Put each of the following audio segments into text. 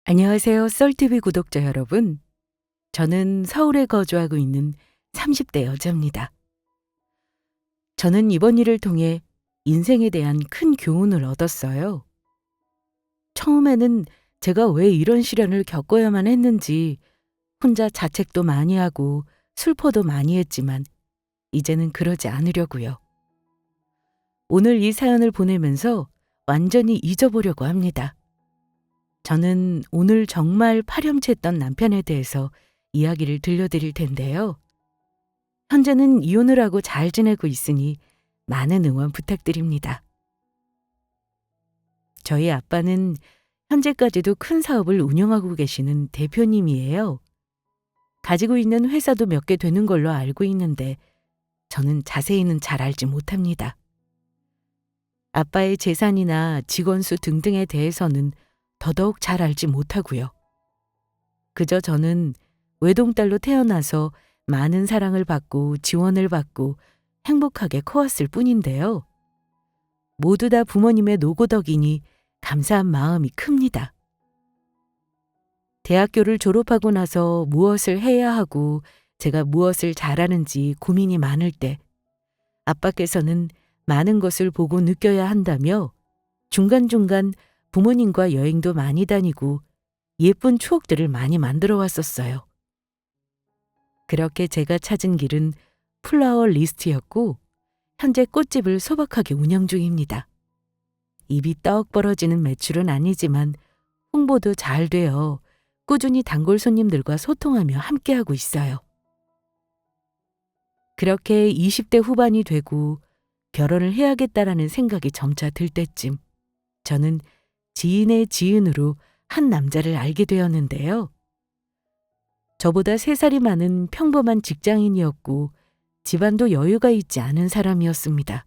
안녕하세요. 썰TV 구독자 여러분. 저는 서울에 거주하고 있는 30대 여자입니다. 저는 이번 일을 통해 인생에 대한 큰 교훈을 얻었어요. 처음에는 제가 왜 이런 시련을 겪어야만 했는지 혼자 자책도 많이 하고 슬퍼도 많이 했지만 이제는 그러지 않으려고요. 오늘 이 사연을 보내면서 완전히 잊어보려고 합니다. 저는 오늘 정말 파렴치했던 남편에 대해서 이야기를 들려드릴 텐데요. 현재는 이혼을 하고 잘 지내고 있으니 많은 응원 부탁드립니다. 저희 아빠는 현재까지도 큰 사업을 운영하고 계시는 대표님이에요. 가지고 있는 회사도 몇 개 되는 걸로 알고 있는데 저는 자세히는 잘 알지 못합니다. 아빠의 재산이나 직원 수 등등에 대해서는 더더욱 잘 알지 못하고요. 그저 저는 외동딸로 태어나서 많은 사랑을 받고 지원을 받고 행복하게 커왔을 뿐인데요. 모두 다 부모님의 노고덕이니 감사한 마음이 큽니다. 대학교를 졸업하고 나서 무엇을 해야 하고 제가 무엇을 잘하는지 고민이 많을 때 아빠께서는 많은 것을 보고 느껴야 한다며 중간중간 부모님과 여행도 많이 다니고 예쁜 추억들을 많이 만들어 왔었어요. 그렇게 제가 찾은 길은 플라워 리스트였고 현재 꽃집을 소박하게 운영 중입니다. 입이 떡 벌어지는 매출은 아니지만 홍보도 잘 되어 꾸준히 단골 손님들과 소통하며 함께하고 있어요. 그렇게 20대 후반이 되고 결혼을 해야겠다라는 생각이 점차 들 때쯤 저는 지인의 지인으로 한 남자를 알게 되었는데요. 저보다 3살이 많은 평범한 직장인이었고 집안도 여유가 있지 않은 사람이었습니다.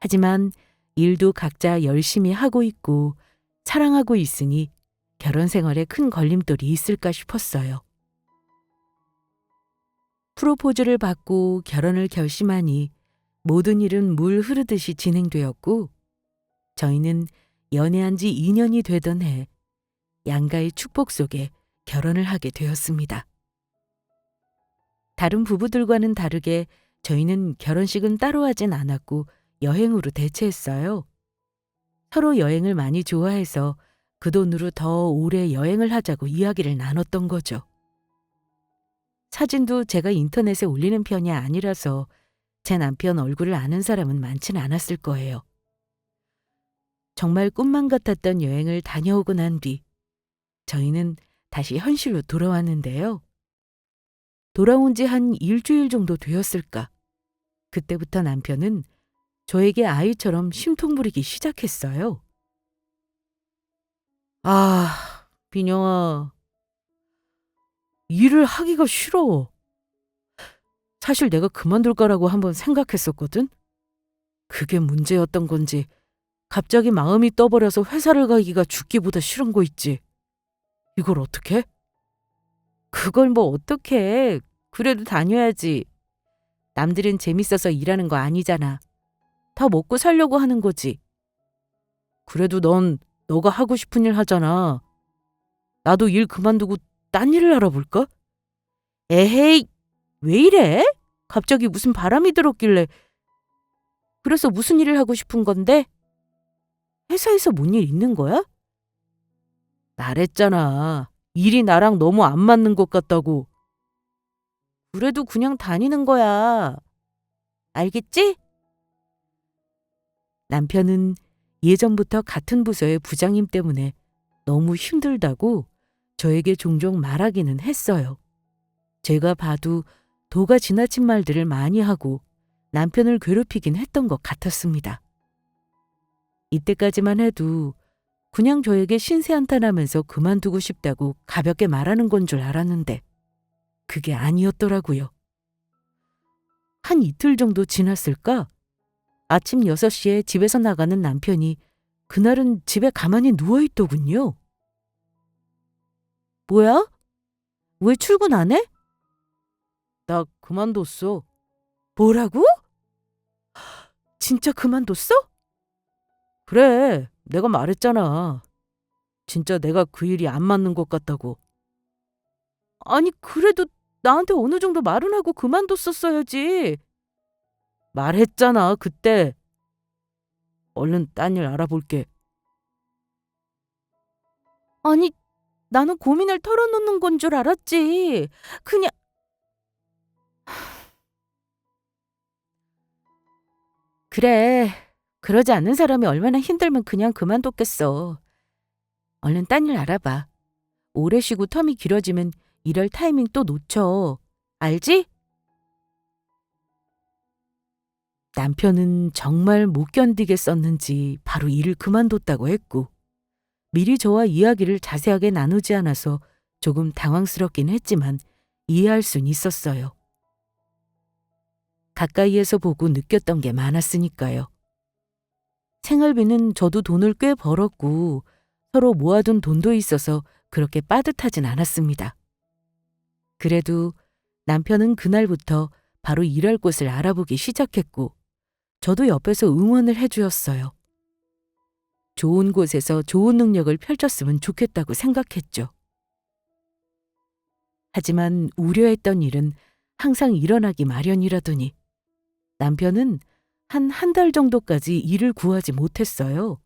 하지만 일도 각자 열심히 하고 있고 사랑하고 있으니 결혼 생활에 큰 걸림돌이 있을까 싶었어요. 프로포즈를 받고 결혼을 결심하니 모든 일은 물 흐르듯이 진행되었고 저희는 연애한 지 2년이 되던 해 양가의 축복 속에 결혼을 하게 되었습니다. 다른 부부들과는 다르게 저희는 결혼식은 따로 하진 않았고 여행으로 대체했어요. 서로 여행을 많이 좋아해서 그 돈으로 더 오래 여행을 하자고 이야기를 나눴던 거죠. 사진도 제가 인터넷에 올리는 편이 아니라서 제 남편 얼굴을 아는 사람은 많지는 않았을 거예요. 정말 꿈만 같았던 여행을 다녀오고 난 뒤 저희는 다시 현실로 돌아왔는데요. 돌아온 지 한 일주일 정도 되었을까. 그때부터 남편은 저에게 아이처럼 심통 부리기 시작했어요. 아, 민영아, 일을 하기가 싫어. 사실 내가 그만둘 거라고 한번 생각했었거든. 그게 문제였던 건지 갑자기 마음이 떠버려서 회사를 가기가 죽기보다 싫은 거 있지. 이걸 어떡해? 그걸 뭐 어떡해. 그래도 다녀야지. 남들은 재밌어서 일하는 거 아니잖아. 다 먹고 살려고 하는 거지. 그래도 넌 너가 하고 싶은 일 하잖아. 나도 일 그만두고 딴 일을 알아볼까? 에헤이, 왜 이래? 갑자기 무슨 바람이 들었길래. 그래서 무슨 일을 하고 싶은 건데? 회사에서 뭔 일 있는 거야? 말했잖아. 일이 나랑 너무 안 맞는 것 같다고. 그래도 그냥 다니는 거야. 알겠지? 남편은 예전부터 같은 부서의 부장님 때문에 너무 힘들다고 저에게 종종 말하기는 했어요. 제가 봐도 도가 지나친 말들을 많이 하고 남편을 괴롭히긴 했던 것 같았습니다. 이때까지만 해도 그냥 저에게 신세한탄하면서 그만두고 싶다고 가볍게 말하는 건 줄 알았는데 그게 아니었더라고요. 한 이틀 정도 지났을까? 아침 6시에 집에서 나가는 남편이 그날은 집에 가만히 누워있더군요. 뭐야? 왜 출근 안 해? 나 그만뒀어. 뭐라고? 진짜 그만뒀어? 그래, 내가 말했잖아. 진짜 내가 그 일이 안 맞는 것 같다고. 아니, 그래도 나한테 어느 정도 말은 하고 그만뒀었어야지. 말했잖아, 그때. 얼른 딴 일 알아볼게. 아니, 나는 고민을 털어놓는 건 줄 알았지. 그냥. 그래. 그러지 않는 사람이 얼마나 힘들면 그냥 그만뒀겠어. 얼른 딴 일 알아봐. 오래 쉬고 텀이 길어지면 이럴 타이밍 또 놓쳐. 알지? 남편은 정말 못 견디겠었는지 바로 일을 그만뒀다고 했고, 미리 저와 이야기를 자세하게 나누지 않아서 조금 당황스럽긴 했지만 이해할 순 있었어요. 가까이에서 보고 느꼈던 게 많았으니까요. 생활비는 저도 돈을 꽤 벌었고 서로 모아둔 돈도 있어서 그렇게 빠듯하진 않았습니다. 그래도 남편은 그날부터 바로 일할 곳을 알아보기 시작했고 저도 옆에서 응원을 해주었어요. 좋은 곳에서 좋은 능력을 펼쳤으면 좋겠다고 생각했죠. 하지만 우려했던 일은 항상 일어나기 마련이라더니 남편은 한 달 정도까지 일을 구하지 못했어요.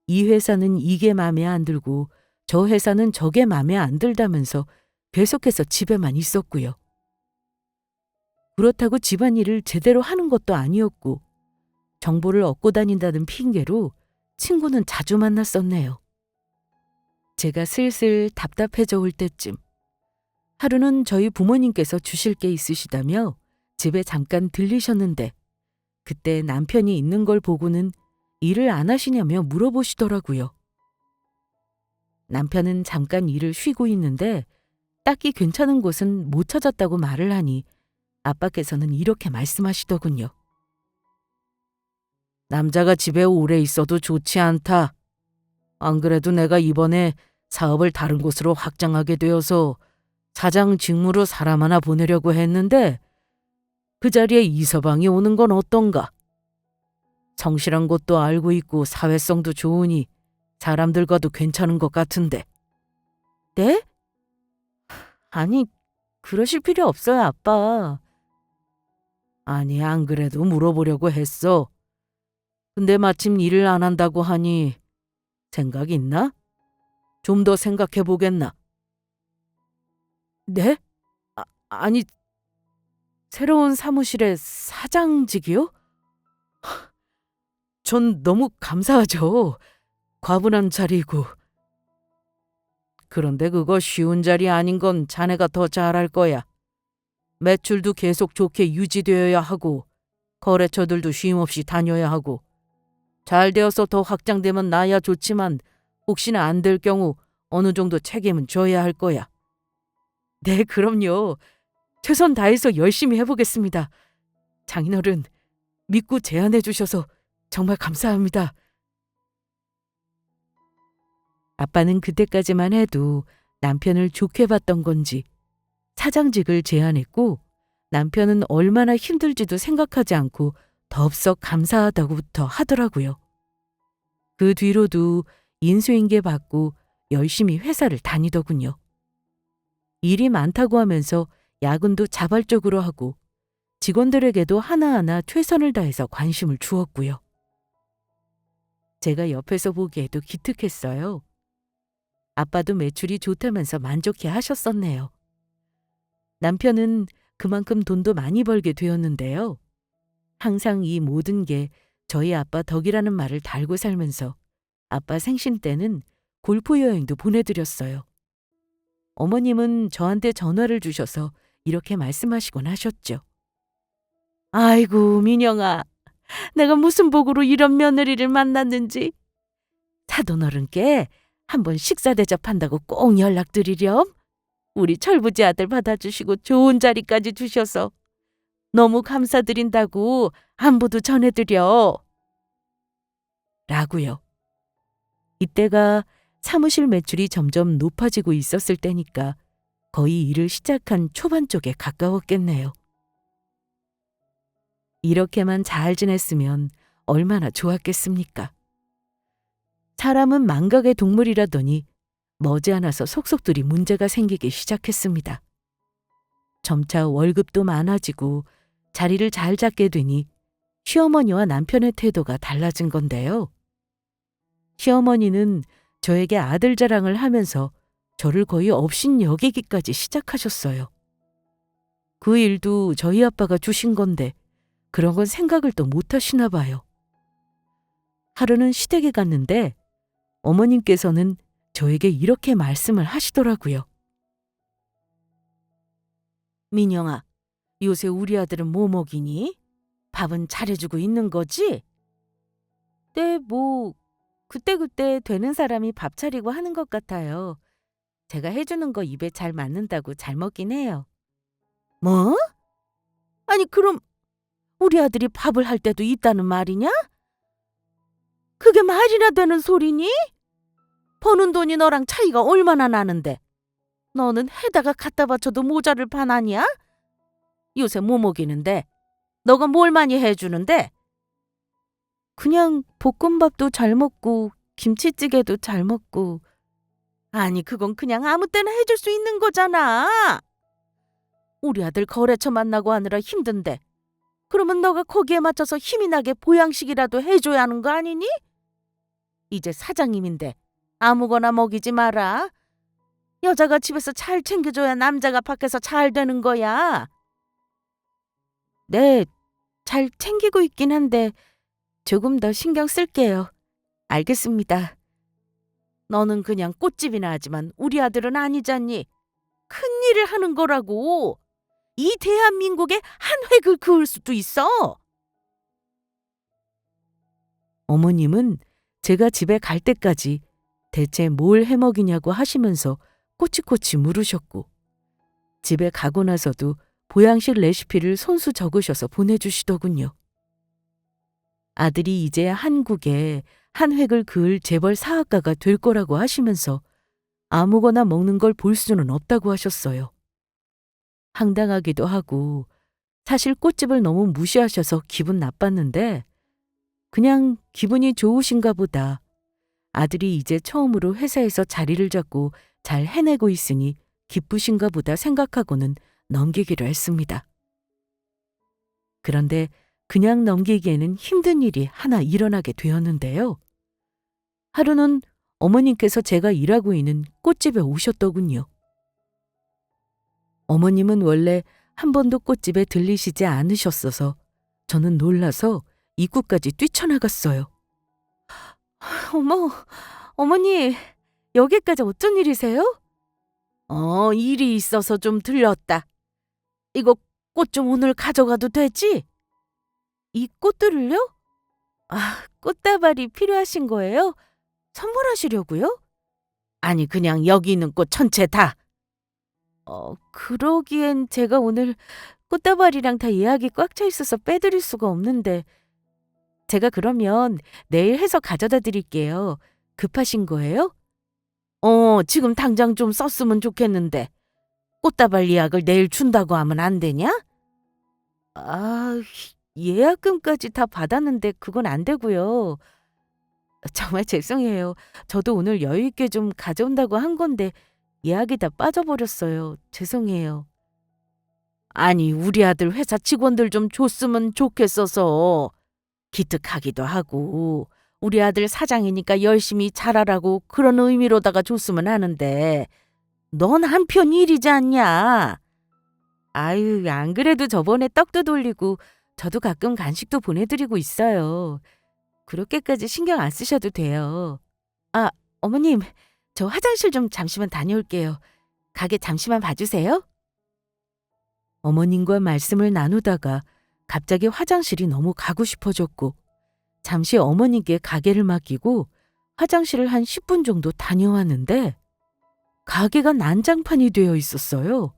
이 회사는 이게 마음에 안 들고 저 회사는 저게 마음에 안 들다면서 계속해서 집에만 있었고요. 그렇다고 집안일을 제대로 하는 것도 아니었고 정보를 얻고 다닌다는 핑계로 친구는 자주 만났었네요. 제가 슬슬 답답해져 올 때쯤 하루는 저희 부모님께서 주실 게 있으시다며 집에 잠깐 들리셨는데 그때 남편이 있는 걸 보고는 일을 안 하시냐며 물어보시더라고요. 남편은 잠깐 일을 쉬고 있는데 딱히 괜찮은 곳은 못 찾았다고 말을 하니 아빠께서는 이렇게 말씀하시더군요. 남자가 집에 오래 있어도 좋지 않다. 안 그래도 내가 이번에 사업을 다른 곳으로 확장하게 되어서 사장 직무로 사람 하나 보내려고 했는데 그 자리에 이서방이 오는 건 어떤가? 성실한 것도 알고 있고 사회성도 좋으니 사람들과도 괜찮은 것 같은데. 네? 아니, 그러실 필요 없어요, 아빠. 아니, 안 그래도 물어보려고 했어. 근데 마침 일을 안 한다고 하니 생각 있나? 좀 더 생각해 보겠나? 네? 아니, 새로운 사무실의 사장직이요? 전 너무 감사하죠. 과분한 자리이고. 그런데 그거 쉬운 자리 아닌 건 자네가 더 잘할 거야. 매출도 계속 좋게 유지되어야 하고 거래처들도 쉼없이 다녀야 하고 잘 되어서 더 확장되면 나야 좋지만 혹시나 안 될 경우 어느 정도 책임은 져야 할 거야. 네, 그럼요. 최선 다해서 열심히 해보겠습니다. 장인어른, 믿고 제안해 주셔서 정말 감사합니다. 아빠는 그때까지만 해도 남편을 좋게 봤던 건지 사장직을 제안했고 남편은 얼마나 힘들지도 생각하지 않고 덥석 감사하다고부터 하더라고요. 그 뒤로도 인수인계 받고 열심히 회사를 다니더군요. 일이 많다고 하면서 야근도 자발적으로 하고 직원들에게도 하나하나 최선을 다해서 관심을 주었고요. 제가 옆에서 보기에도 기특했어요. 아빠도 매출이 좋다면서 만족해 하셨었네요. 남편은 그만큼 돈도 많이 벌게 되었는데요. 항상 이 모든 게 저희 아빠 덕이라는 말을 달고 살면서 아빠 생신 때는 골프 여행도 보내드렸어요. 어머님은 저한테 전화를 주셔서 이렇게 말씀하시곤 하셨죠. 아이고, 민영아. 내가 무슨 복으로 이런 며느리를 만났는지. 사돈어른께 한번 식사 대접한다고 꼭 연락드리렴. 우리 철부지 아들 받아주시고 좋은 자리까지 주셔서 너무 감사드린다고 안부도 전해드려. 라고요. 이때가 사무실 매출이 점점 높아지고 있었을 때니까 거의 일을 시작한 초반 쪽에 가까웠겠네요. 이렇게만 잘 지냈으면 얼마나 좋았겠습니까? 사람은 망각의 동물이라더니 머지않아서 속속들이 문제가 생기기 시작했습니다. 점차 월급도 많아지고 자리를 잘 잡게 되니 시어머니와 남편의 태도가 달라진 건데요. 시어머니는 저에게 아들 자랑을 하면서 저를 거의 업신 여기기까지 시작하셨어요. 그 일도 저희 아빠가 주신 건데 그런 건 생각을 또 못 하시나 봐요. 하루는 시댁에 갔는데 어머님께서는 저에게 이렇게 말씀을 하시더라고요. 민영아, 요새 우리 아들은 뭐 먹이니? 밥은 잘해주고 있는 거지? 네, 그때그때 되는 사람이 밥 차리고 하는 것 같아요. 제가 해주는 거 입에 잘 맞는다고 잘 먹긴 해요. 뭐? 아니, 그럼 우리 아들이 밥을 할 때도 있다는 말이냐? 그게 말이나 되는 소리니? 버는 돈이 너랑 차이가 얼마나 나는데. 너는 해다가 갖다 바쳐도 모자를 판 아니야? 요새 뭐 먹이는데? 너가 뭘 많이 해주는데? 그냥 볶음밥도 잘 먹고 김치찌개도 잘 먹고. 아니, 그건 그냥 아무 때나 해줄 수 있는 거잖아. 우리 아들 거래처 만나고 하느라 힘든데 그러면 너가 거기에 맞춰서 힘이 나게 보양식이라도 해줘야 하는 거 아니니? 이제 사장님인데 아무거나 먹이지 마라. 여자가 집에서 잘 챙겨줘야 남자가 밖에서 잘 되는 거야. 네, 잘 챙기고 있긴 한데 조금 더 신경 쓸게요. 알겠습니다. 너는 그냥 꽃집이나 하지만 우리 아들은 아니잖니. 큰일을 하는 거라고. 이 대한민국에 한 획을 그을 수도 있어. 어머님은 제가 집에 갈 때까지 대체 뭘 해먹이냐고 하시면서 꼬치꼬치 물으셨고 집에 가고 나서도 보양식 레시피를 손수 적으셔서 보내주시더군요. 아들이 이제 한국에 한 획을 그을 재벌 사학가가 될 거라고 하시면서 아무거나 먹는 걸 볼 수는 없다고 하셨어요. 황당하기도 하고 사실 꽃집을 너무 무시하셔서 기분 나빴는데 그냥 기분이 좋으신가 보다. 아들이 이제 처음으로 회사에서 자리를 잡고 잘 해내고 있으니 기쁘신가 보다 생각하고는 넘기기로 했습니다. 그런데 그냥 넘기기에는 힘든 일이 하나 일어나게 되었는데요. 하루는 어머님께서 제가 일하고 있는 꽃집에 오셨더군요. 어머님은 원래 한 번도 꽃집에 들리시지 않으셨어서 저는 놀라서 입구까지 뛰쳐나갔어요. 어머니, 여기까지 어쩐 일이세요? 일이 있어서 좀 들렸다. 이거 꽃 좀 오늘 가져가도 되지? 이 꽃들을요? 꽃다발이 필요하신 거예요? 선물하시려고요? 아니, 그냥 여기 있는 꽃 전체 다. 그러기엔 제가 오늘 꽃다발이랑 다 예약이 꽉 차 있어서 빼드릴 수가 없는데 제가 그러면 내일 해서 가져다 드릴게요. 급하신 거예요? 지금 당장 좀 썼으면 좋겠는데 꽃다발 예약을 내일 준다고 하면 안 되냐? 예약금까지 다 받았는데 그건 안 되고요. 정말 죄송해요. 저도 오늘 여유 있게 좀 가져온다고 한 건데 예약이 다 빠져버렸어요. 죄송해요. 아니, 우리 아들 회사 직원들 좀 줬으면 좋겠어서 기특하기도 하고 우리 아들 사장이니까 열심히 잘하라고 그런 의미로다가 줬으면 하는데 넌 한편 일이지 않냐? 아유, 안 그래도 저번에 떡도 돌리고 저도 가끔 간식도 보내드리고 있어요. 그렇게까지 신경 안 쓰셔도 돼요. 어머님, 저 화장실 좀 잠시만 다녀올게요. 가게 잠시만 봐주세요. 어머님과 말씀을 나누다가 갑자기 화장실이 너무 가고 싶어졌고 잠시 어머님께 가게를 맡기고 화장실을 한 10분 정도 다녀왔는데 가게가 난장판이 되어 있었어요.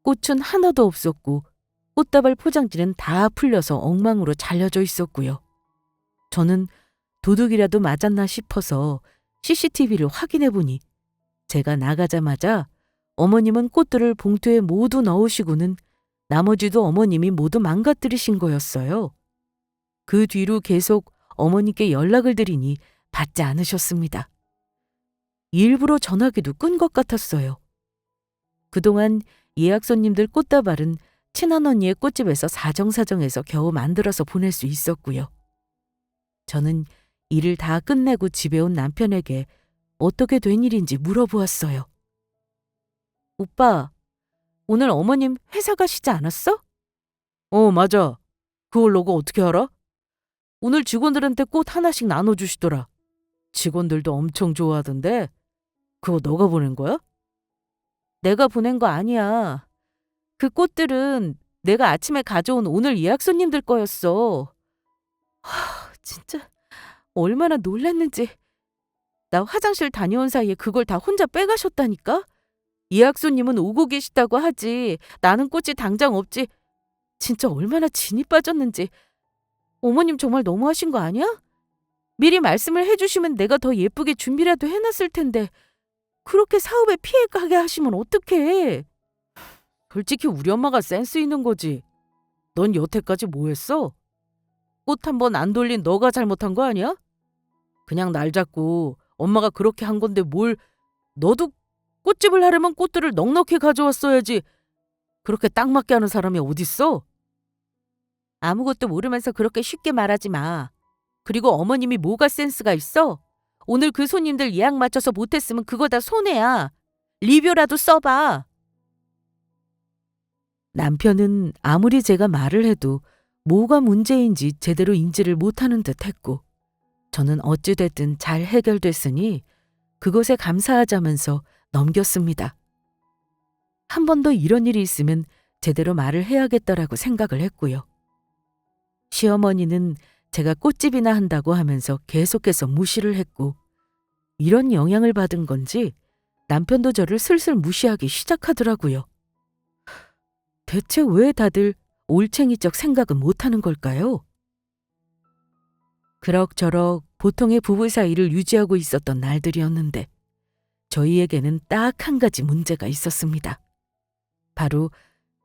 꽃은 하나도 없었고 꽃다발 포장지는 다 풀려서 엉망으로 잘려져 있었고요. 저는 도둑이라도 맞았나 싶어서 CCTV를 확인해 보니 제가 나가자마자 어머님은 꽃들을 봉투에 모두 넣으시고는 나머지도 어머님이 모두 망가뜨리신 거였어요. 그 뒤로 계속 어머니께 연락을 드리니 받지 않으셨습니다. 일부러 전화기도 끈 것 같았어요. 그동안 예약 손님들 꽃다발은 친한 언니의 꽃집에서 사정사정해서 겨우 만들어서 보낼 수 있었고요. 저는 일을 다 끝내고 집에 온 남편에게 어떻게 된 일인지 물어보았어요. 오빠, 오늘 어머님 회사 가시지 않았어? 맞아. 그걸 너가 어떻게 알아? 오늘 직원들한테 꽃 하나씩 나눠주시더라. 직원들도 엄청 좋아하던데. 그거 너가 보낸 거야? 내가 보낸 거 아니야. 그 꽃들은 내가 아침에 가져온 오늘 예약 손님들 거였어. 진짜 얼마나 놀랐는지. 나 화장실 다녀온 사이에 그걸 다 혼자 빼가셨다니까? 예약 손님은 오고 계시다고 하지. 나는 꽃이 당장 없지. 진짜 얼마나 진이 빠졌는지. 어머님 정말 너무하신 거 아니야? 미리 말씀을 해주시면 내가 더 예쁘게 준비라도 해놨을 텐데 그렇게 사업에 피해 가게 하시면 어떡해. 솔직히 우리 엄마가 센스 있는 거지. 넌 여태까지 뭐 했어? 꽃 한 번 안 돌린 너가 잘못한 거 아니야? 그냥 날 잡고 엄마가 그렇게 한 건데 뭘. 너도 꽃집을 하려면 꽃들을 넉넉히 가져왔어야지. 그렇게 딱 맞게 하는 사람이 어딨어? 아무것도 모르면서 그렇게 쉽게 말하지 마. 그리고 어머님이 뭐가 센스가 있어? 오늘 그 손님들 예약 맞춰서 못했으면 그거 다 손해야. 리뷰라도 써봐. 남편은 아무리 제가 말을 해도 뭐가 문제인지 제대로 인지를 못하는 듯 했고, 저는 어찌됐든 잘 해결됐으니 그것에 감사하자면서 넘겼습니다. 한 번 더 이런 일이 있으면 제대로 말을 해야겠다라고 생각을 했고요. 시어머니는 제가 꽃집이나 한다고 하면서 계속해서 무시를 했고, 이런 영향을 받은 건지 남편도 저를 슬슬 무시하기 시작하더라고요. 대체 왜 다들 올챙이적 생각은 못하는 걸까요? 그럭저럭 보통의 부부 사이를 유지하고 있었던 날들이었는데 저희에게는 딱 한 가지 문제가 있었습니다. 바로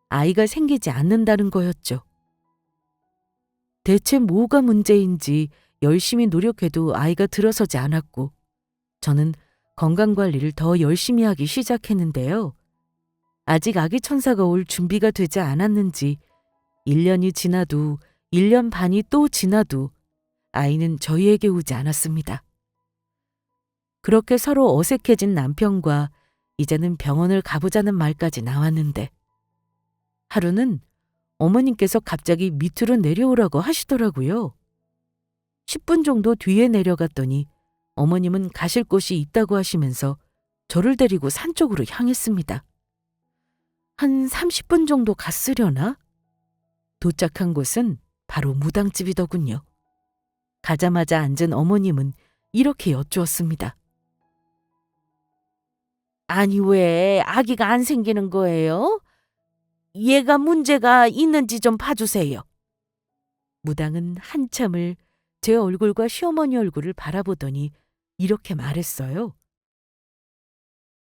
아이가 생기지 않는다는 거였죠. 대체 뭐가 문제인지 열심히 노력해도 아이가 들어서지 않았고 저는 건강관리를 더 열심히 하기 시작했는데요. 아직 아기 천사가 올 준비가 되지 않았는지 1년이 지나도 1년 반이 또 지나도 아이는 저희에게 오지 않았습니다. 그렇게 서로 어색해진 남편과 이제는 병원을 가보자는 말까지 나왔는데 하루는 어머님께서 갑자기 밑으로 내려오라고 하시더라고요. 10분 정도 뒤에 내려갔더니 어머님은 가실 곳이 있다고 하시면서 저를 데리고 산 쪽으로 향했습니다. 한 30분 정도 갔으려나? 도착한 곳은 바로 무당집이더군요. 가자마자 앉은 어머님은 이렇게 여쭈었습니다. 아니 왜 아기가 안 생기는 거예요? 얘가 문제가 있는지 좀 봐주세요. 무당은 한참을 제 얼굴과 시어머니 얼굴을 바라보더니 이렇게 말했어요.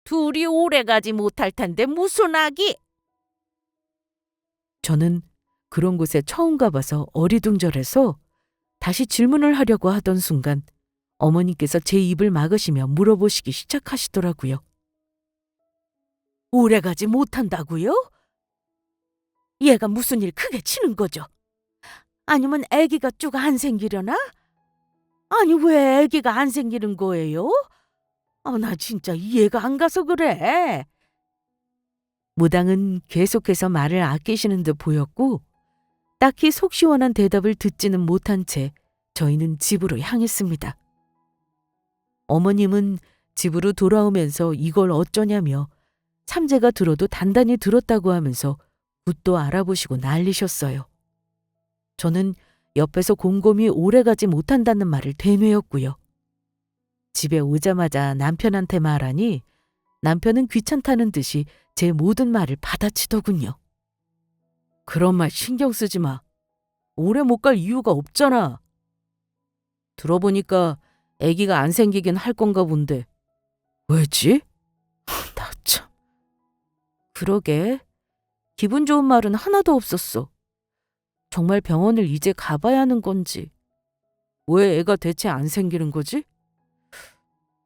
둘이 오래가지 못할 텐데 무슨 아기? 저는 그런 곳에 처음 가봐서 어리둥절해서 다시 질문을 하려고 하던 순간 어머니께서 제 입을 막으시며 물어보시기 시작하시더라고요. 오래가지 못한다고요? 얘가 무슨 일 크게 치는 거죠? 아니면 아기가 쭉 안 생기려나? 아니 왜 아기가 안 생기는 거예요? 나 진짜 이해가 안 가서 그래. 무당은 계속해서 말을 아끼시는 듯 보였고 딱히 속 시원한 대답을 듣지는 못한 채 저희는 집으로 향했습니다. 어머님은 집으로 돌아오면서 이걸 어쩌냐며 삼재가 들어도 단단히 들었다고 하면서 굿도 알아보시고 난리셨어요. 저는 옆에서 곰곰이 오래가지 못한다는 말을 되뇌었고요. 집에 오자마자 남편한테 말하니 남편은 귀찮다는 듯이 제 모든 말을 받아치더군요. 그런 말 신경 쓰지 마. 오래 못 갈 이유가 없잖아. 들어보니까 아기가 안 생기긴 할 건가 본데. 왜지? 나 참. 그러게. 기분 좋은 말은 하나도 없었어. 정말 병원을 이제 가봐야 하는 건지. 왜 애가 대체 안 생기는 거지?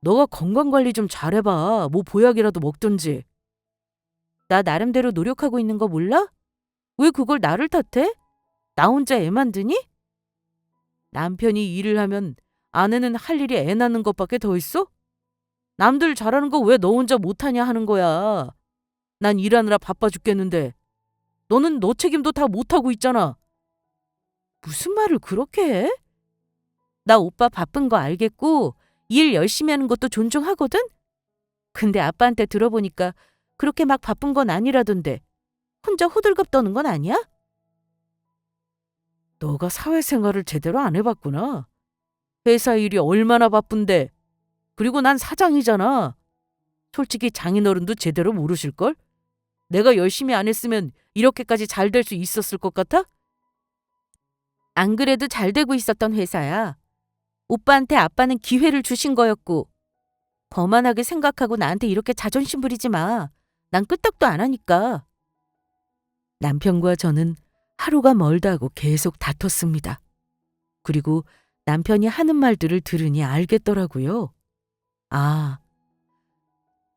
너가 건강관리 좀 잘해봐. 뭐 보약이라도 먹든지. 나 나름대로 노력하고 있는 거 몰라? 왜 그걸 나를 탓해? 나 혼자 애 만드니? 남편이 일을 하면 아내는 할 일이 애 낳는 것밖에 더 있어? 남들 잘하는 거 왜 너 혼자 못하냐 하는 거야. 난 일하느라 바빠 죽겠는데. 너는 너 책임도 다 못하고 있잖아. 무슨 말을 그렇게 해? 나 오빠 바쁜 거 알겠고 일 열심히 하는 것도 존중하거든? 근데 아빠한테 들어보니까 그렇게 막 바쁜 건 아니라던데 혼자 호들갑 떠는 건 아니야? 너가 사회생활을 제대로 안 해봤구나. 회사 일이 얼마나 바쁜데. 그리고 난 사장이잖아. 솔직히 장인어른도 제대로 모르실걸? 내가 열심히 안 했으면 이렇게까지 잘 될 수 있었을 것 같아? 안 그래도 잘 되고 있었던 회사야. 오빠한테 아빠는 기회를 주신 거였고 거만하게 생각하고 나한테 이렇게 자존심 부리지 마. 난 끄떡도 안 하니까. 남편과 저는 하루가 멀다고 계속 다퉜습니다. 그리고 남편이 하는 말들을 들으니 알겠더라고요. 아,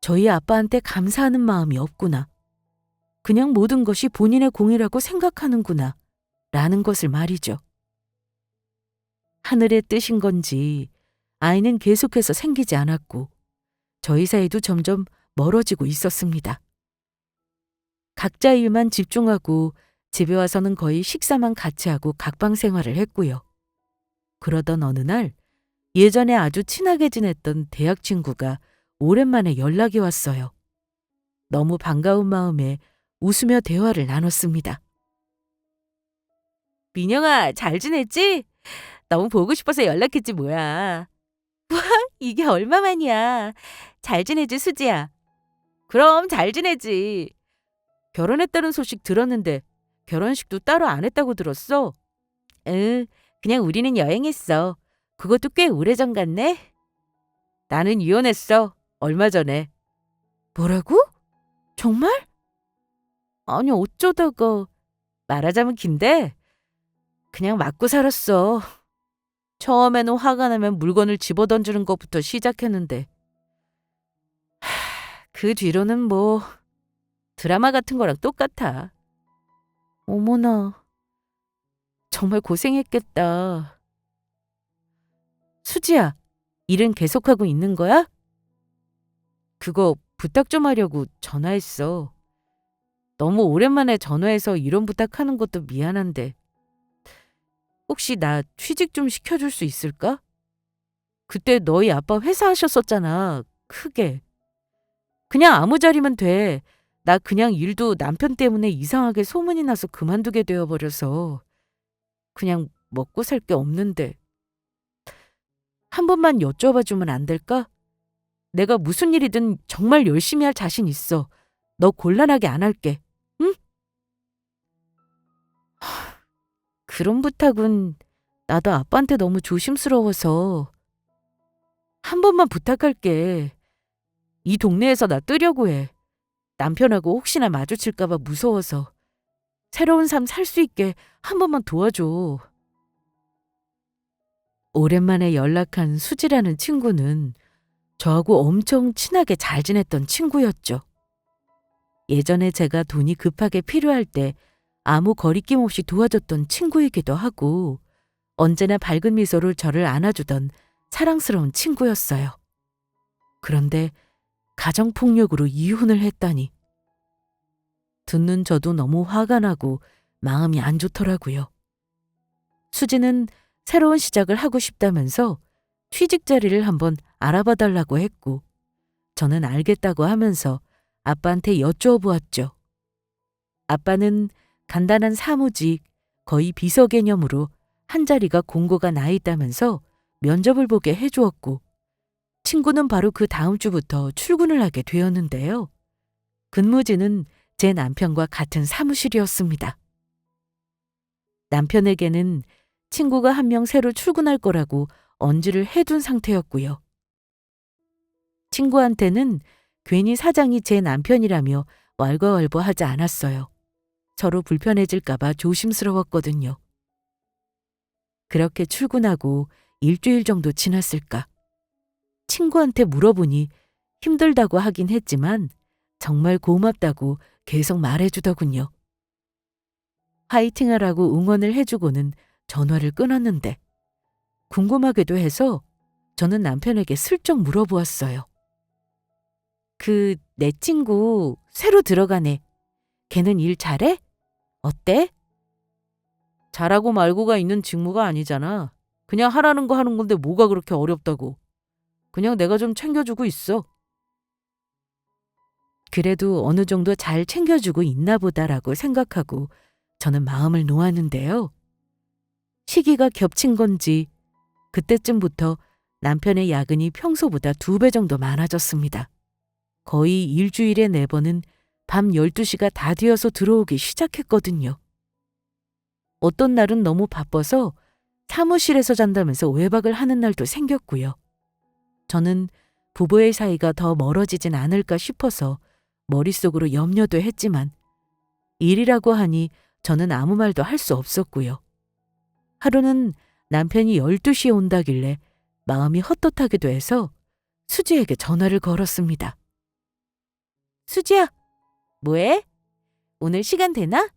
저희 아빠한테 감사하는 마음이 없구나. 그냥 모든 것이 본인의 공이라고 생각하는구나. 라는 것을 말이죠. 하늘의 뜻인 건지 아이는 계속해서 생기지 않았고 저희 사이도 점점 멀어지고 있었습니다. 각자 일만 집중하고 집에 와서는 거의 식사만 같이 하고 각방 생활을 했고요. 그러던 어느 날 예전에 아주 친하게 지냈던 대학 친구가 오랜만에 연락이 왔어요. 너무 반가운 마음에 웃으며 대화를 나눴습니다. 민영아, 잘 지냈지? 너무 보고 싶어서 연락했지 뭐야. 이게 얼마만이야. 잘 지내지, 수지야? 그럼 잘 지내지. 결혼했다는 소식 들었는데 결혼식도 따로 안 했다고 들었어? 응, 그냥 우리는 여행했어. 그것도 꽤 오래전 같네. 나는 이혼했어. 얼마 전에. 뭐라고? 정말? 아니 어쩌다가. 말하자면 긴데 그냥 맞고 살았어. 처음에는 화가 나면 물건을 집어던지는 것부터 시작했는데 그 뒤로는 뭐 드라마 같은 거랑 똑같아. 어머나, 정말 고생했겠다. 수지야, 일은 계속하고 있는 거야? 그거 부탁 좀 하려고 전화했어. 너무 오랜만에 전화해서 이런 부탁하는 것도 미안한데 혹시 나 취직 좀 시켜줄 수 있을까? 그때 너희 아빠 회사 하셨었잖아. 크게. 그냥 아무 자리면 돼. 나 그냥 일도 남편 때문에 이상하게 소문이 나서 그만두게 되어버려서 그냥 먹고 살 게 없는데 한 번만 여쭤봐 주면 안 될까? 내가 무슨 일이든 정말 열심히 할 자신 있어. 너 곤란하게 안 할게. 응? 그런 부탁은 나도 아빠한테 너무 조심스러워서 한 번만 부탁할게. 이 동네에서 나 뜨려고 해. 남편하고 혹시나 마주칠까 봐 무서워서. 새로운 삶 살 수 있게 한 번만 도와줘. 오랜만에 연락한 수지라는 친구는 저하고 엄청 친하게 잘 지냈던 친구였죠. 예전에 제가 돈이 급하게 필요할 때 아무 거리낌 없이 도와줬던 친구이기도 하고 언제나 밝은 미소로 저를 안아주던 사랑스러운 친구였어요. 그런데 가정폭력으로 이혼을 했다니. 듣는 저도 너무 화가 나고 마음이 안 좋더라고요. 수지는 새로운 시작을 하고 싶다면서 취직 자리를 한번 알아봐 달라고 했고 저는 알겠다고 하면서 아빠한테 여쭈어보았죠. 아빠는 간단한 사무직, 거의 비서 개념으로 한 자리가 공고가 나 있다면서 면접을 보게 해주었고 친구는 바로 그 다음 주부터 출근을 하게 되었는데요. 근무지는 제 남편과 같은 사무실이었습니다. 남편에게는 친구가 한 명 새로 출근할 거라고 언지를 해둔 상태였고요. 친구한테는 괜히 사장이 제 남편이라며 왈가왈부하지 않았어요. 서로 불편해질까 봐 조심스러웠거든요. 그렇게 출근하고 일주일 정도 지났을까. 친구한테 물어보니 힘들다고 하긴 했지만 정말 고맙다고 계속 말해주더군요. 화이팅하라고 응원을 해주고는 전화를 끊었는데 궁금하기도 해서 저는 남편에게 슬쩍 물어보았어요. 내 친구 새로 들어가네. 걔는 일 잘해? 어때? 잘하고 말고가 있는 직무가 아니잖아. 그냥 하라는 거 하는 건데 뭐가 그렇게 어렵다고. 그냥 내가 좀 챙겨주고 있어. 그래도 어느 정도 잘 챙겨주고 있나 보다라고 생각하고 저는 마음을 놓았는데요. 시기가 겹친 건지 그때쯤부터 남편의 야근이 평소보다 2배 정도 많아졌습니다. 거의 일주일에 4번은 밤 12시가 다 되어서 들어오기 시작했거든요. 어떤 날은 너무 바빠서 사무실에서 잔다면서 외박을 하는 날도 생겼고요. 저는 부부의 사이가 더 멀어지진 않을까 싶어서 머릿속으로 염려도 했지만 일이라고 하니 저는 아무 말도 할 수 없었고요. 하루는 남편이 12시에 온다길래 마음이 헛헛하기도 해서 수지에게 전화를 걸었습니다. 수지야, 뭐해? 오늘 시간 되나?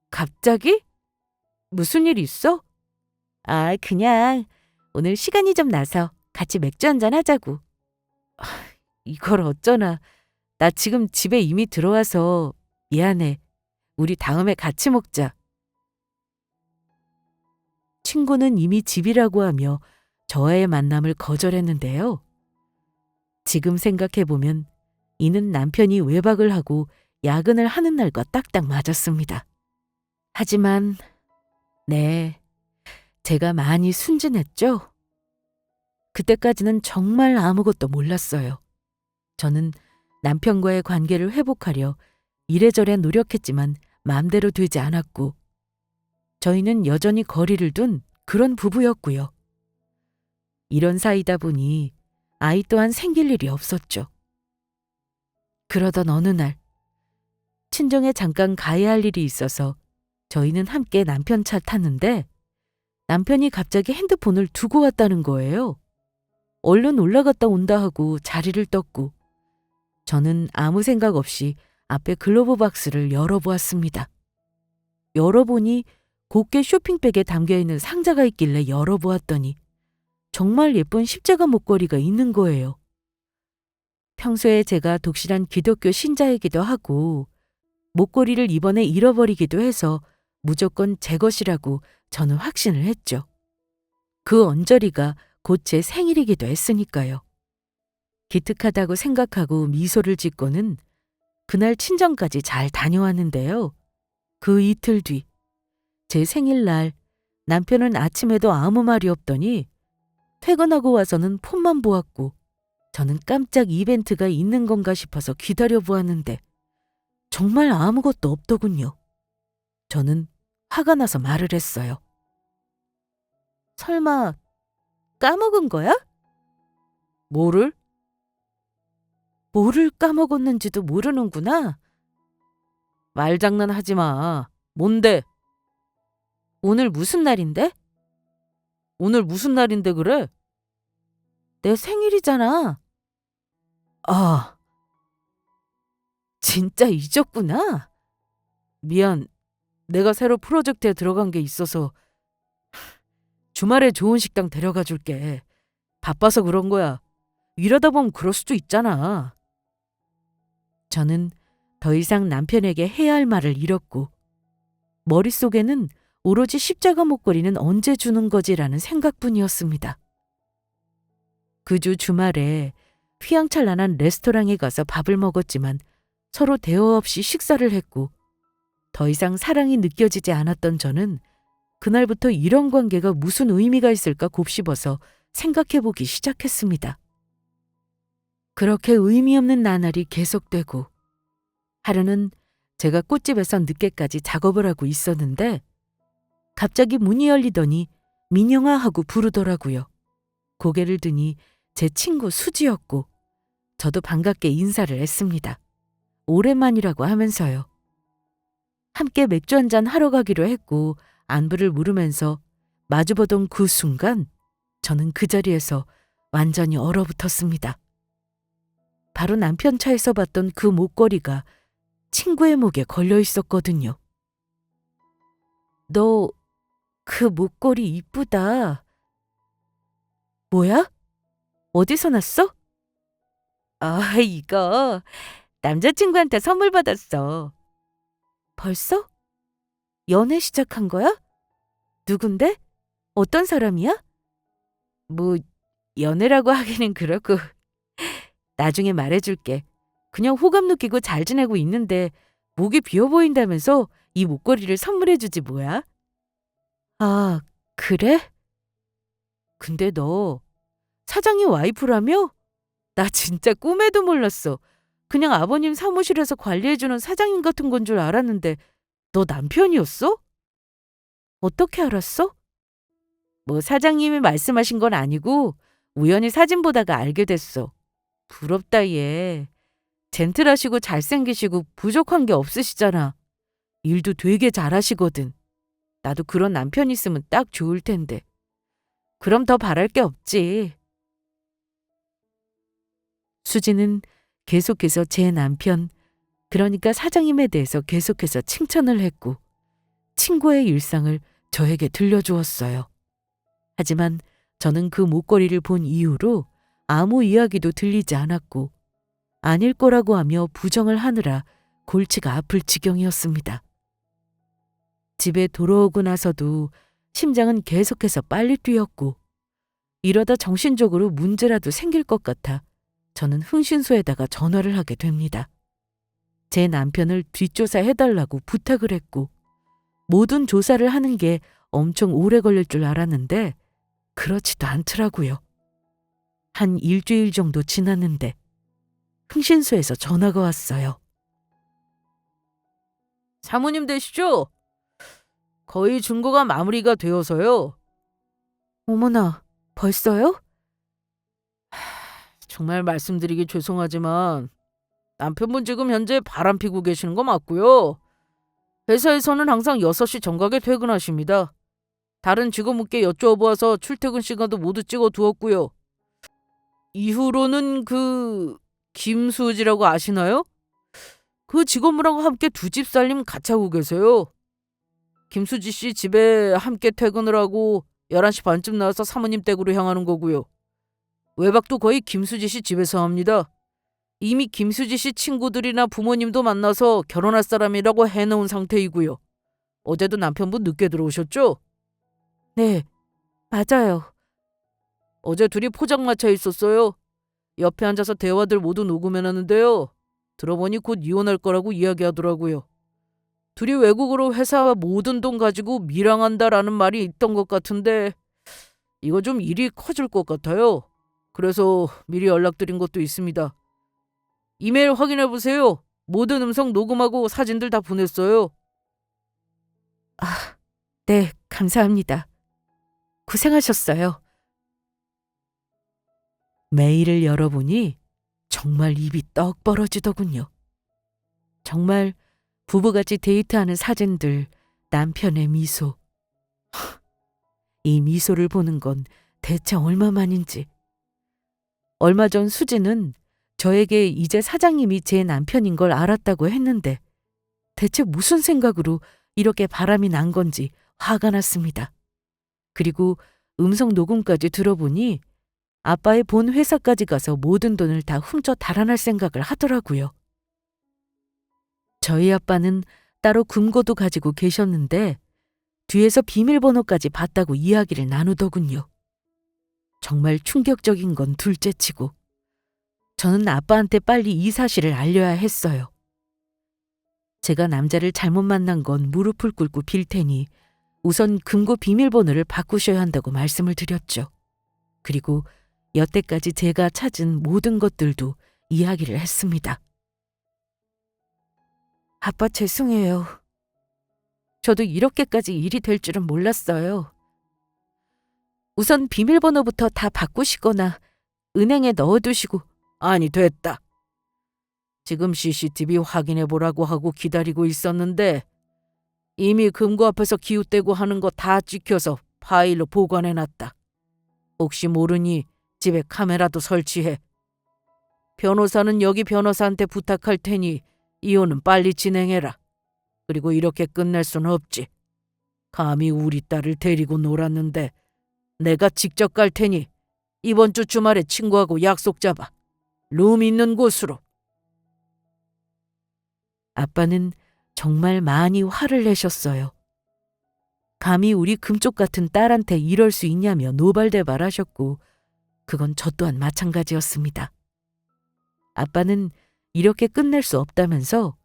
갑자기? 무슨 일 있어? 그냥 오늘 시간이 좀 나서 같이 맥주 한잔 하자고. 이걸 어쩌나. 나 지금 집에 이미 들어와서 미안해. 우리 다음에 같이 먹자. 친구는 이미 집이라고 하며 저와의 만남을 거절했는데요. 지금 생각해보면 이는 남편이 외박을 하고 야근을 하는 날과 딱딱 맞았습니다. 하지만 제가 많이 순진했죠? 그때까지는 정말 아무것도 몰랐어요. 저는 남편과의 관계를 회복하려 이래저래 노력했지만 마음대로 되지 않았고 저희는 여전히 거리를 둔 그런 부부였고요. 이런 사이다 보니 아이 또한 생길 일이 없었죠. 그러던 어느 날 친정에 잠깐 가야 할 일이 있어서 저희는 함께 남편 차 탔는데 남편이 갑자기 핸드폰을 두고 왔다는 거예요. 얼른 올라갔다 온다 하고 자리를 떴고 저는 아무 생각 없이 앞에 글로브 박스를 열어보았습니다. 열어보니 곱게 쇼핑백에 담겨있는 상자가 있길래 열어보았더니 정말 예쁜 십자가 목걸이가 있는 거예요. 평소에 제가 독실한 기독교 신자이기도 하고 목걸이를 이번에 잃어버리기도 해서 무조건 제 것이라고 저는 확신을 했죠. 그 언저리가 곧 제 생일이기도 했으니까요. 기특하다고 생각하고 미소를 짓고는 그날 친정까지 잘 다녀왔는데요. 그 이틀 뒤, 제 생일날 남편은 아침에도 아무 말이 없더니 퇴근하고 와서는 폰만 보았고 저는 깜짝 이벤트가 있는 건가 싶어서 기다려보았는데 정말 아무것도 없더군요. 저는 화가 나서 말을 했어요. 설마 까먹은 거야? 뭐를? 뭐를 까먹었는지도 모르는구나. 말장난하지 마. 뭔데? 오늘 무슨 날인데? 오늘 무슨 날인데 그래? 내 생일이잖아. 진짜 잊었구나. 미안. 내가 새로 프로젝트에 들어간 게 있어서 주말에 좋은 식당 데려가 줄게. 바빠서 그런 거야. 이러다 보면 그럴 수도 있잖아. 저는 더 이상 남편에게 해야 할 말을 잃었고 머릿속에는 오로지 십자가 목걸이는 언제 주는 거지라는 생각뿐이었습니다. 그 주 주말에 휘황찬란한 레스토랑에 가서 밥을 먹었지만 서로 대화 없이 식사를 했고 더 이상 사랑이 느껴지지 않았던 저는 그날부터 이런 관계가 무슨 의미가 있을까 곱씹어서 생각해보기 시작했습니다. 그렇게 의미 없는 나날이 계속되고 하루는 제가 꽃집에서 늦게까지 작업을 하고 있었는데 갑자기 문이 열리더니 민영아 하고 부르더라고요. 고개를 드니 제 친구 수지였고 저도 반갑게 인사를 했습니다. 오랜만이라고 하면서요. 함께 맥주 한잔 하러 가기로 했고 안부를 물으면서 마주보던 그 순간 저는 그 자리에서 완전히 얼어붙었습니다. 바로 남편 차에서 봤던 그 목걸이가 친구의 목에 걸려 있었거든요. 너 그 목걸이 이쁘다. 뭐야? 어디서 났어? 아, 이거 남자친구한테 선물 받았어. 벌써? 연애 시작한 거야? 누군데? 어떤 사람이야? 뭐, 연애라고 하기는 그렇고. 나중에 말해줄게. 그냥 호감 느끼고 잘 지내고 있는데 목이 비어 보인다면서 이 목걸이를 선물해주지 뭐야? 아, 그래? 근데 너 사장님 와이프라며? 나 진짜 꿈에도 몰랐어. 그냥 아버님 사무실에서 관리해주는 사장님 같은 건 줄 알았는데 너 남편이었어? 어떻게 알았어? 뭐 사장님이 말씀하신 건 아니고 우연히 사진 보다가 알게 됐어. 부럽다 얘. 젠틀하시고 잘생기시고 부족한 게 없으시잖아. 일도 되게 잘하시거든. 나도 그런 남편 있으면 딱 좋을 텐데. 그럼 더 바랄 게 없지. 수지는 계속해서 제 남편, 그러니까 사장님에 대해서 계속해서 칭찬을 했고 친구의 일상을 저에게 들려주었어요. 하지만 저는 그 목걸이를 본 이후로 아무 이야기도 들리지 않았고 아닐 거라고 하며 부정을 하느라 골치가 아플 지경이었습니다. 집에 돌아오고 나서도 심장은 계속해서 빨리 뛰었고 이러다 정신적으로 문제라도 생길 것 같아 저는 흥신소에다가 전화를 하게 됩니다. 제 남편을 뒷조사해달라고 부탁을 했고 모든 조사를 하는 게 엄청 오래 걸릴 줄 알았는데 그렇지도 않더라고요. 한 일주일 정도 지났는데 흥신소에서 전화가 왔어요. 사모님 되시죠? 거의 증거가 마무리가 되어서요. 어머나, 벌써요? 정말 말씀드리기 죄송하지만 남편분 지금 현재 바람피고 계시는 거 맞고요. 회사에서는 항상 6시 정각에 퇴근하십니다. 다른 직원분께 여쭈어보아서 출퇴근 시간도 모두 찍어두었고요. 이후로는 김수지라고 아시나요? 그 직원분하고 함께 두 집 살림 같이 하고 계세요. 김수지 씨 집에 함께 퇴근을 하고 11시 반쯤 나와서 사모님 댁으로 향하는 거고요. 외박도 거의 김수지 씨 집에서 합니다. 이미 김수지 씨 친구들이나 부모님도 만나서 결혼할 사람이라고 해놓은 상태이고요. 어제도 남편분 늦게 들어오셨죠? 네, 맞아요. 어제 둘이 포장마차에 있었어요. 옆에 앉아서 대화들 모두 녹음해놨는데요. 들어보니 곧 이혼할 거라고 이야기하더라고요. 둘이 외국으로 회사 모든 돈 가지고 밀항한다라는 말이 있던 것 같은데 이거 좀 일이 커질 것 같아요. 그래서 미리 연락드린 것도 있습니다. 이메일 확인해보세요. 모든 음성 녹음하고 사진들 다 보냈어요. 아, 네, 감사합니다. 고생하셨어요. 메일을 열어보니 정말 입이 떡 벌어지더군요. 정말 부부같이 데이트하는 사진들, 남편의 미소. 이 미소를 보는 건 대체 얼마만인지. 얼마 전 수지는 저에게 이제 사장님이 제 남편인 걸 알았다고 했는데 대체 무슨 생각으로 이렇게 바람이 난 건지 화가 났습니다. 그리고 음성 녹음까지 들어보니 아빠의 본 회사까지 가서 모든 돈을 다 훔쳐 달아날 생각을 하더라고요. 저희 아빠는 따로 금고도 가지고 계셨는데 뒤에서 비밀번호까지 봤다고 이야기를 나누더군요. 정말 충격적인 건 둘째치고 저는 아빠한테 빨리 이 사실을 알려야 했어요. 제가 남자를 잘못 만난 건 무릎을 꿇고 빌 테니 우선 금고 비밀번호를 바꾸셔야 한다고 말씀을 드렸죠. 그리고 여태까지 제가 찾은 모든 것들도 이야기를 했습니다. 아빠 죄송해요. 저도 이렇게까지 일이 될 줄은 몰랐어요. 우선 비밀번호부터 다 바꾸시거나 은행에 넣어두시고. 아니, 됐다. 지금 CCTV 확인해보라고 하고 기다리고 있었는데 이미 금고 앞에서 기웃대고 하는 거 다 찍혀서 파일로 보관해놨다. 혹시 모르니 집에 카메라도 설치해. 변호사는 여기 변호사한테 부탁할 테니 이혼은 빨리 진행해라. 그리고 이렇게 끝낼 순 없지. 감히 우리 딸을 데리고 놀았는데 내가 직접 갈 테니 이번 주 주말에 친구하고 약속 잡아. 룸 있는 곳으로. 아빠는 정말 많이 화를 내셨어요. 감히 우리 금쪽 같은 딸한테 이럴 수 있냐며 노발대발하셨고 그건 저 또한 마찬가지였습니다. 아빠는 이렇게 끝낼 수 없다면서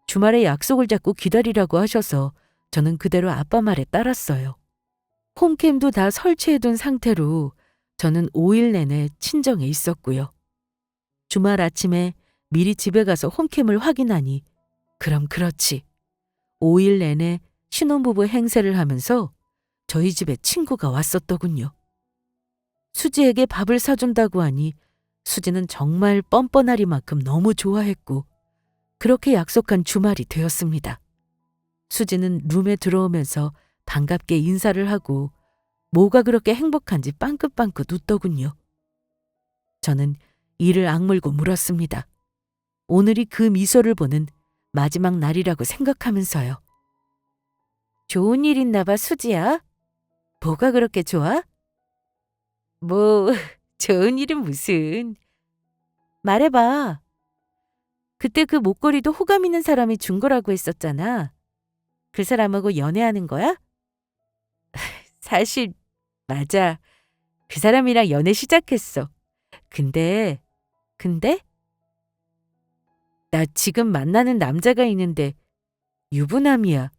주말에 약속을 잡고 기다리라고 하셔서 저는 그대로 아빠 말에 따랐어요. 홈캠도 다 설치해둔 상태로 저는 5일 내내 친정에 있었고요. 주말 아침에 미리 집에 가서 홈캠을 확인하니 그럼 그렇지. 5일 내내 신혼부부 행세를 하면서 저희 집에 친구가 왔었더군요. 수지에게 밥을 사준다고 하니 수지는 정말 뻔뻔하리만큼 너무 좋아했고 그렇게 약속한 주말이 되었습니다. 수지는 룸에 들어오면서 반갑게 인사를 하고 뭐가 그렇게 행복한지 빵긋빵긋 웃더군요. 저는 이를 악물고 물었습니다. 오늘이 그 미소를 보는 마지막 날이라고 생각하면서요. 좋은 일 있나 봐, 수지야. 뭐가 그렇게 좋아? 뭐, 좋은 일은 무슨. 말해봐. 그때 그 목걸이도 호감 있는 사람이 준 거라고 했었잖아. 그 사람하고 연애하는 거야? 사실, 맞아. 그 사람이랑 연애 시작했어. 근데? 나 지금 만나는 남자가 있는데 유부남이야.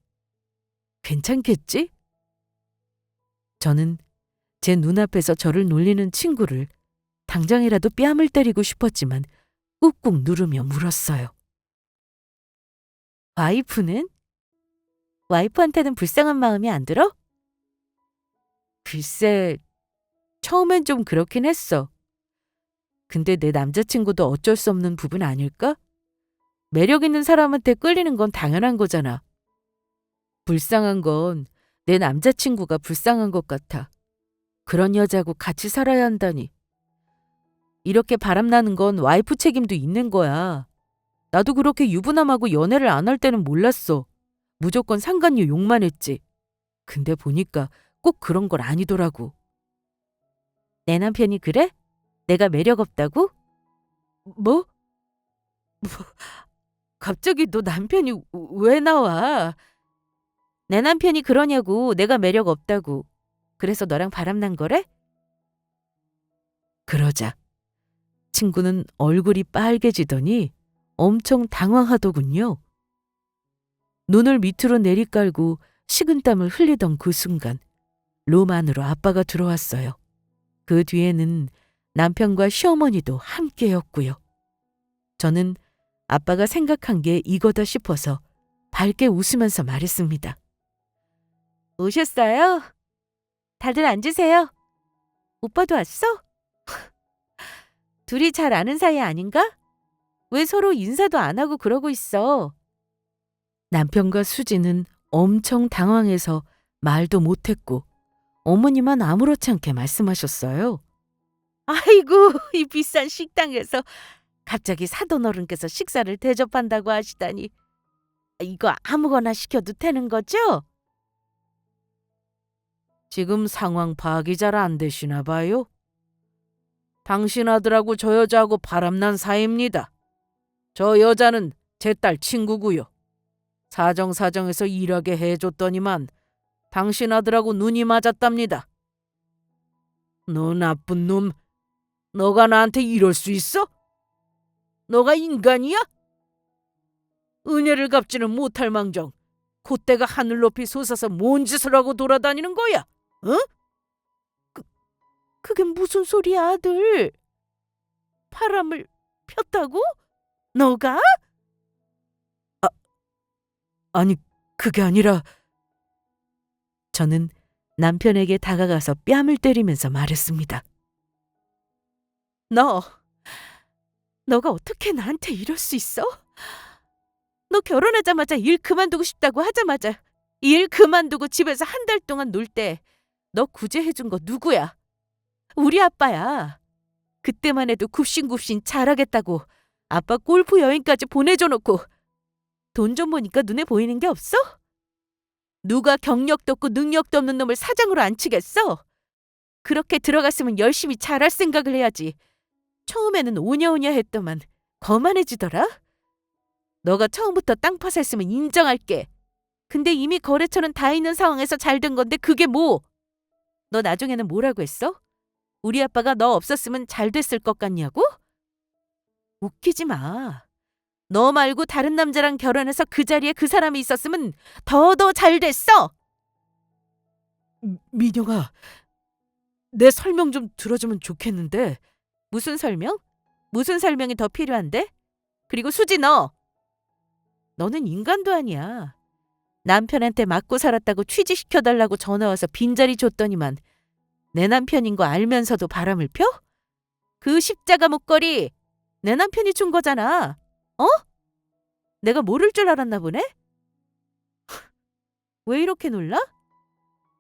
괜찮겠지? 저는 제 눈앞에서 저를 놀리는 친구를 당장이라도 뺨을 때리고 싶었지만 꾹꾹 누르며 물었어요. 와이프는? 와이프한테는 불쌍한 마음이 안 들어? 글쎄, 처음엔 좀 그렇긴 했어. 근데 내 남자친구도 어쩔 수 없는 부분 아닐까? 매력 있는 사람한테 끌리는 건 당연한 거잖아. 불쌍한 건 내 남자친구가 불쌍한 것 같아. 그런 여자하고 같이 살아야 한다니. 이렇게 바람나는 건 와이프 책임도 있는 거야. 나도 그렇게 유부남하고 연애를 안 할 때는 몰랐어. 무조건 상간녀 욕만 했지. 근데 보니까 꼭 그런 걸 아니더라고. 내 남편이 그래? 내가 매력 없다고? 뭐? 갑자기 너 남편이 왜 나와? 내 남편이 그러냐고. 내가 매력 없다고. 그래서 너랑 바람난 거래? 그러자 친구는 얼굴이 빨개지더니 엄청 당황하더군요. 눈을 밑으로 내리깔고 식은땀을 흘리던 그 순간 룸 안으로 아빠가 들어왔어요. 그 뒤에는 남편과 시어머니도 함께였고요. 저는 아빠가 생각한 게 이거다 싶어서 밝게 웃으면서 말했습니다. 오셨어요? 다들 앉으세요. 오빠도 왔어? 둘이 잘 아는 사이 아닌가? 왜 서로 인사도 안 하고 그러고 있어? 남편과 수지는 엄청 당황해서 말도 못했고 어머니만 아무렇지 않게 말씀하셨어요. 아이고, 이 비싼 식당에서 갑자기 사돈어른께서 식사를 대접한다고 하시다니. 이거 아무거나 시켜도 되는 거죠? 지금 상황 파악이 잘 안 되시나 봐요. 당신 아들하고 저 여자하고 바람난 사이입니다. 저 여자는 제 딸 친구고요. 사정사정해서 일하게 해줬더니만 당신 아들하고 눈이 맞았답니다. 너 나쁜 놈, 너가 나한테 이럴 수 있어? 너가 인간이야? 은혜를 갚지는 못할 망정 콧대가 하늘 높이 솟아서 뭔 짓을 하고 돌아다니는 거야? 어? 그게 무슨 소리야, 아들? 바람을 폈다고? 너가? 아니, 그게 아니라... 저는 남편에게 다가가서 뺨을 때리면서 말했습니다. 너가 어떻게 나한테 이럴 수 있어? 너 결혼하자마자 일 그만두고 싶다고 하자마자 일 그만두고 집에서 한 달 동안 놀 때 너 구제해준 거 누구야? 우리 아빠야. 그때만 해도 굽신굽신 잘하겠다고 아빠 골프 여행까지 보내줘 놓고 돈 좀 보니까 눈에 보이는 게 없어? 누가 경력도 없고 능력도 없는 놈을 사장으로 앉히겠어? 그렇게 들어갔으면 열심히 잘할 생각을 해야지. 처음에는 오냐오냐 했더만 거만해지더라? 너가 처음부터 땅 파서 했으면 인정할게. 근데 이미 거래처는 다 있는 상황에서 잘 된 건데 그게 뭐? 너 나중에는 뭐라고 했어? 우리 아빠가 너 없었으면 잘 됐을 것 같냐고? 웃기지 마. 너 말고 다른 남자랑 결혼해서 그 자리에 그 사람이 있었으면 더 잘 됐어! 민영아, 내 설명 좀 들어주면 좋겠는데. 무슨 설명? 무슨 설명이 더 필요한데? 그리고 수지 너는 인간도 아니야. 남편한테 맞고 살았다고 취직시켜달라고 전화와서 빈자리 줬더니만 내 남편인 거 알면서도 바람을 펴? 그 십자가 목걸이 내 남편이 준 거잖아. 어? 내가 모를 줄 알았나 보네? 왜 이렇게 놀라?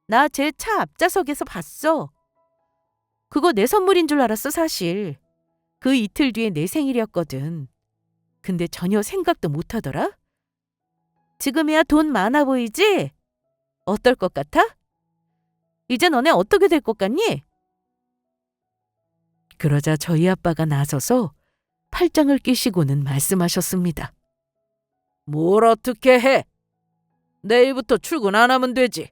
나 제 차 앞좌석에서 봤어. 그거 내 선물인 줄 알았어, 사실. 그 이틀 뒤에 내 생일이었거든. 근데 전혀 생각도 못 하더라? 지금이야 돈 많아 보이지? 어떨 것 같아? 이제 너네 어떻게 될 것 같니? 그러자 저희 아빠가 나서서 팔짱을 끼시고는 말씀하셨습니다. 뭘 어떻게 해? 내일부터 출근 안 하면 되지.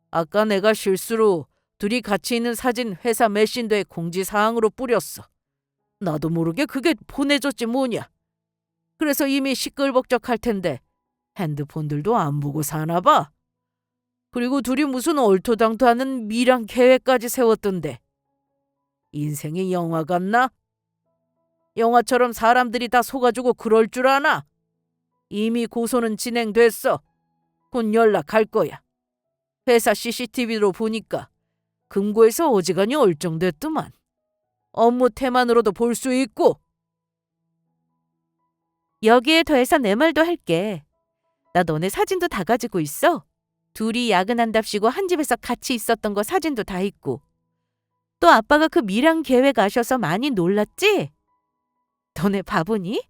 아까 내가 실수로 둘이 같이 있는 사진 회사 메신저에 공지사항으로 뿌렸어. 나도 모르게 그게 보내줬지 뭐냐. 그래서 이미 시끌벅적할 텐데 핸드폰들도 안 보고 사나 봐. 그리고 둘이 무슨 얼토당토하는 미랑 계획까지 세웠던데. 인생이 영화 같나? 영화처럼 사람들이 다 속아주고 그럴 줄 아나? 이미 고소는 진행됐어. 곧 연락할 거야. 회사 CCTV로 보니까 금고에서 어지간히 얼쩡됐더만. 업무 태만으로도 볼 수 있고. 여기에 더해서 내 말도 할게. 나 너네 사진도 다 가지고 있어. 둘이 야근한답시고 한 집에서 같이 있었던 거 사진도 다 있고. 또 아빠가 그 미랑 계획 아셔서 많이 놀랐지? 너네 바보니?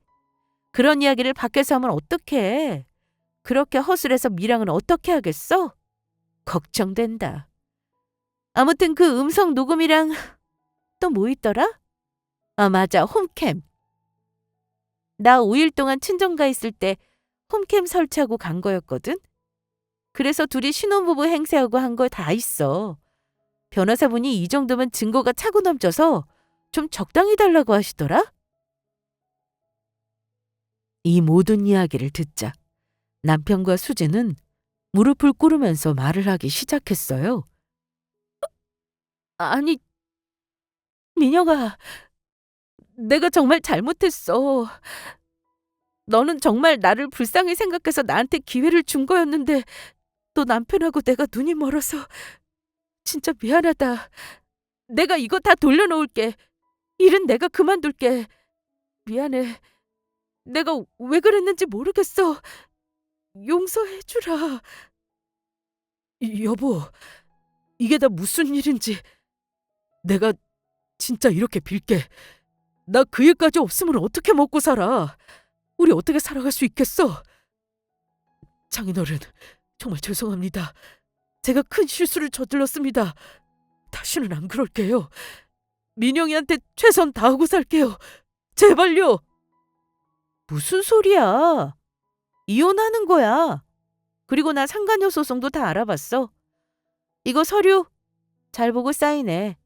그런 이야기를 밖에서 하면 어떡해. 그렇게 허술해서 미랑은 어떻게 하겠어? 걱정된다. 아무튼 그 음성 녹음이랑 또 뭐 있더라? 아, 맞아. 홈캠. 나 5일 동안 친정가 있을 때 홈캠 설치하고 간 거였거든? 그래서 둘이 신혼부부 행세하고 한 거 다 있어. 변호사분이 이 정도면 증거가 차고 넘쳐서 좀 적당히 달라고 하시더라? 이 모든 이야기를 듣자 남편과 수지는 무릎을 꿇으면서 말을 하기 시작했어요. 아니, 민영아, 내가 정말 잘못했어. 너는 정말 나를 불쌍히 생각해서 나한테 기회를 준 거였는데 너 남편하고 내가 눈이 멀어서 진짜 미안하다. 내가 이거 다 돌려놓을게. 일은 내가 그만둘게. 미안해. 내가 왜 그랬는지 모르겠어. 용서해주라. 여보, 이게 다 무슨 일인지. 내가 진짜 이렇게 빌게. 나 그 일까지 없으면 어떻게 먹고 살아. 우리 어떻게 살아갈 수 있겠어. 장인어른, 정말 죄송합니다. 제가 큰 실수를 저질렀습니다. 다시는 안 그럴게요. 민영이한테 최선 다하고 살게요. 제발요. 무슨 소리야. 이혼하는 거야. 그리고 나 상간녀 소송도 다 알아봤어. 이거 서류 잘 보고 사인해.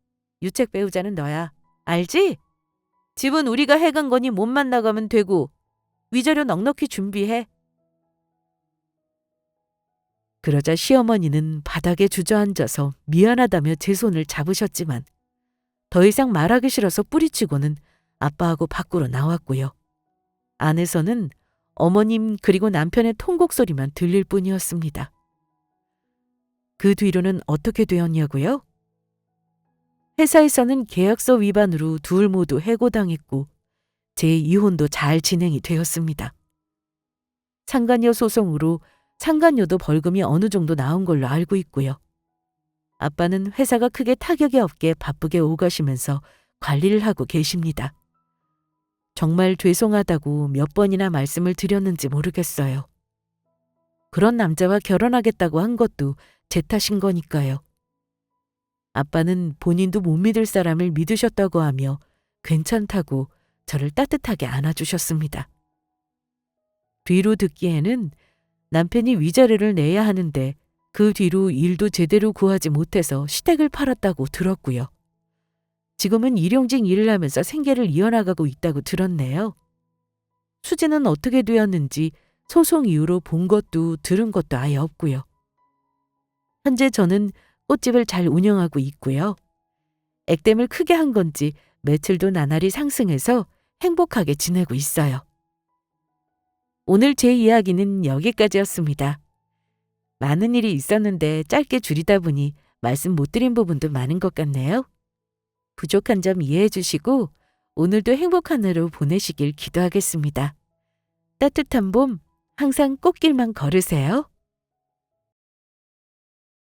유책 배우자는 너야. 알지? 집은 우리가 해간 거니 몸만 나가면 되고 위자료 넉넉히 준비해. 그러자 시어머니는 바닥에 주저앉아서 미안하다며 제 손을 잡으셨지만 더 이상 말하기 싫어서 뿌리치고는 아빠하고 밖으로 나왔고요. 안에서는 어머님 그리고 남편의 통곡 소리만 들릴 뿐이었습니다. 그 뒤로는 어떻게 되었냐고요? 회사에서는 계약서 위반으로 둘 모두 해고당했고 제2혼도 잘 진행이 되었습니다. 상간녀 소송으로 상간녀도 벌금이 어느 정도 나온 걸로 알고 있고요. 아빠는 회사가 크게 타격이 없게 바쁘게 오가시면서 관리를 하고 계십니다. 정말 죄송하다고 몇 번이나 말씀을 드렸는지 모르겠어요. 그런 남자와 결혼하겠다고 한 것도 제 탓인 거니까요. 아빠는 본인도 못 믿을 사람을 믿으셨다고 하며 괜찮다고 저를 따뜻하게 안아주셨습니다. 뒤로 듣기에는 남편이 위자료를 내야 하는데 그 뒤로 일도 제대로 구하지 못해서 시댁을 팔았다고 들었고요. 지금은 일용직 일을 하면서 생계를 이어나가고 있다고 들었네요. 수지는 어떻게 되었는지 소송 이후로 본 것도 들은 것도 아예 없고요. 현재 저는 꽃집을 잘 운영하고 있고요. 액땜을 크게 한 건지 매출도 나날이 상승해서 행복하게 지내고 있어요. 오늘 제 이야기는 여기까지였습니다. 많은 일이 있었는데 짧게 줄이다 보니 말씀 못 드린 부분도 많은 것 같네요. 부족한 점 이해해 주시고 오늘도 행복한 하루 보내시길 기도하겠습니다. 따뜻한 봄, 항상 꽃길만 걸으세요.